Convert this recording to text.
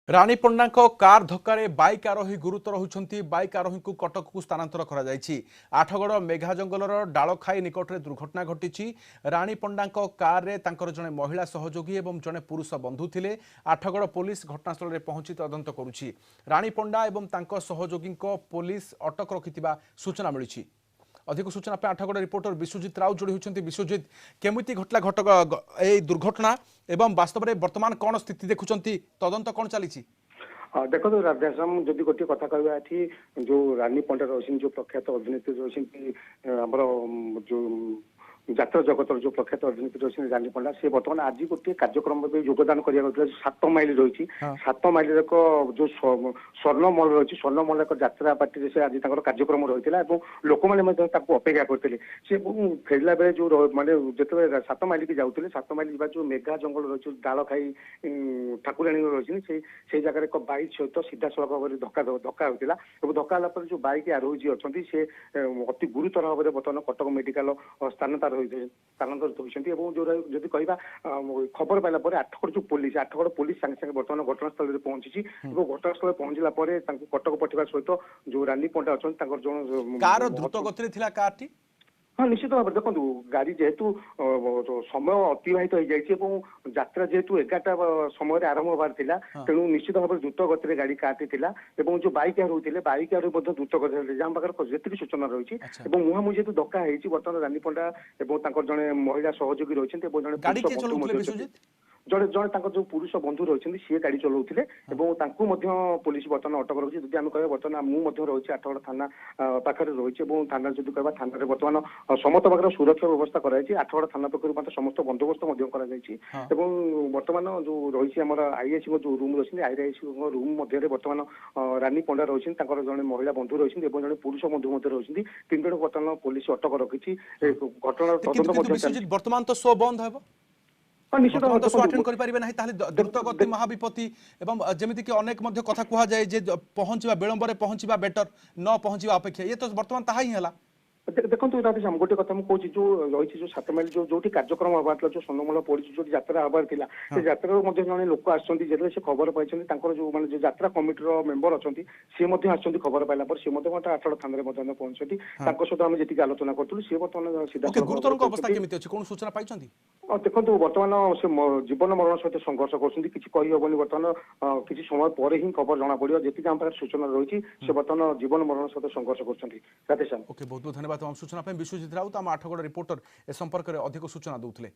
रानी पंडा car धक्के bike आरोही गुरुतर होती bike आरोही को कटक को स्थानांतर आठगड़ मेघा जंगलर डालखाई निकट में दुर्घटना घटी रानी पंडा कार रे जड़े महिला सहयोगी और जड़े पुरुष बंधु थे। आठगड़ पुलिस घटनास्थल में पहुंची तदंत करुछि। रानी पंडा और सहयोगी पुलिस अटक रखि सूचना मिली। अधिक सूचना पे आठगड़ रिपोर्टर विश्वजित राउत जोड़ी होती। विश्वजित, केमिति घटला दुर्घटना एवं वास्तव में वर्तमान कौन स्थिति देखुंत, तदंत कौन चली? देखो राधेश्याम जदि गोटे कथा कहवा जो रानी पंडा रही जो प्रख्यात अभिनेत्री रही जो जात्रा जगत जो प्रख्यात अभिनेत्री रही रानी पंडा से बर्तमान आज गोटे कार्यक्रम में योगदान करा 7 माइल रही 7 माइल एक जो स्वर्णमल रही स्वर्णमल एक जात्रा पार्टी से आज कार्यक्रम रही है लोक मैंने अपेक्षा करते फेरला बेले जो मानते जो 7 माइल की जाते 7 माइल जा जो मेघा जंगल रही डाल खाई ठाकुराणी रही से जगह एक बाइक सहित सीधा सड़क भाव में धक्का होता और धक्का जो बाइक आरोही अच्छा से अति गुरुतर भाव में बर्तमान कटक मेडिकल स्थानांतरित होती जो कहवा खबर पाइला आठगड़ जो पुलिस सांगे सांगे बर्तमान घटनास्थल में पहुंची घटनास्थल पहुंचला कटक पठा सहित जो रानी पंडा अच्छा कार द्रुत गति हाँ निश्चित भाव देखो गाड़ी जेहेतु समय अतिबाहित हो जात्रा जेहेतु 11टा समय आरंभ होबार तेणु निश्चित भाव द्रुत गति गाड़ी कारटी जो बाइक आरोही बाइक आरोही द्रुत गति जहाँ पाखे जी सूचना रही मुहांमुही जेहतु धक्का होती बर्तमान रानी पंडा और जड़े महिला सहयोगी रही जड़े जड़े जो पुरुष बंधु रही सी गाड़ी चलाऊे पुलिस बर्तमान अटक रखी जब आम कह बर्तमान मुझे रही आठगड़ थाना पाखे रही थाना जब कह थाना बर्तमान समस्त पाखे सुरक्षा व्यवस्था कराई आठगड़ थाना पक्ष समस्त बंदोबस्त बर्तमान जो रही आम आईआईसी जो रूम रही आईआईसी रूम मध्य बर्तमान रानी पंडा रही जड़े महिला बंधु रही जड़े पुरुष बंधु रही 3 जन बर्तमान पुलिस अटक रखी घटना बर्तमान तो शो बंद है निश्चित द्रुत गति महाविपत्ति एवं जमीती कि अनेक कथा कह जाए पहुंचा विलंब पहुंचा बेटर न पहुंचा अपेक्षा ये तो बर्तमान ताहा ही है। देखो राधेश्याम गोटे कथा मुझे जो रही जो 7 माइल जो कार्यक्रम हबार जो स्वर्णमल पड़ी जो यात्रा हबार से यात्रा जड़े लोक आसे खबर पाई जो माने जो यात्रा कमिटर मेंबर अच्छा सी आस खबर पाइला सी आठगड़ थाना पहुंचती सहित आम जी आलोचना करूँ सी बर्तमान सीधा गुरुतर सूचना पाई देखो बर्तमान से जीवन मरण सहित संघर्ष करहबनी बर्तमान किसी समय पर ही खबर जना पड़ो जी आम पाखे सूचना रही से बर्तमान जीवन मरण सहित संघर्ष कर। बहुत बहुत धन्यवाद सूचना विश्वजित राउत आम आठगड़ रिपोर्टर ए संपर्क में अधिक सूचना दूसरे।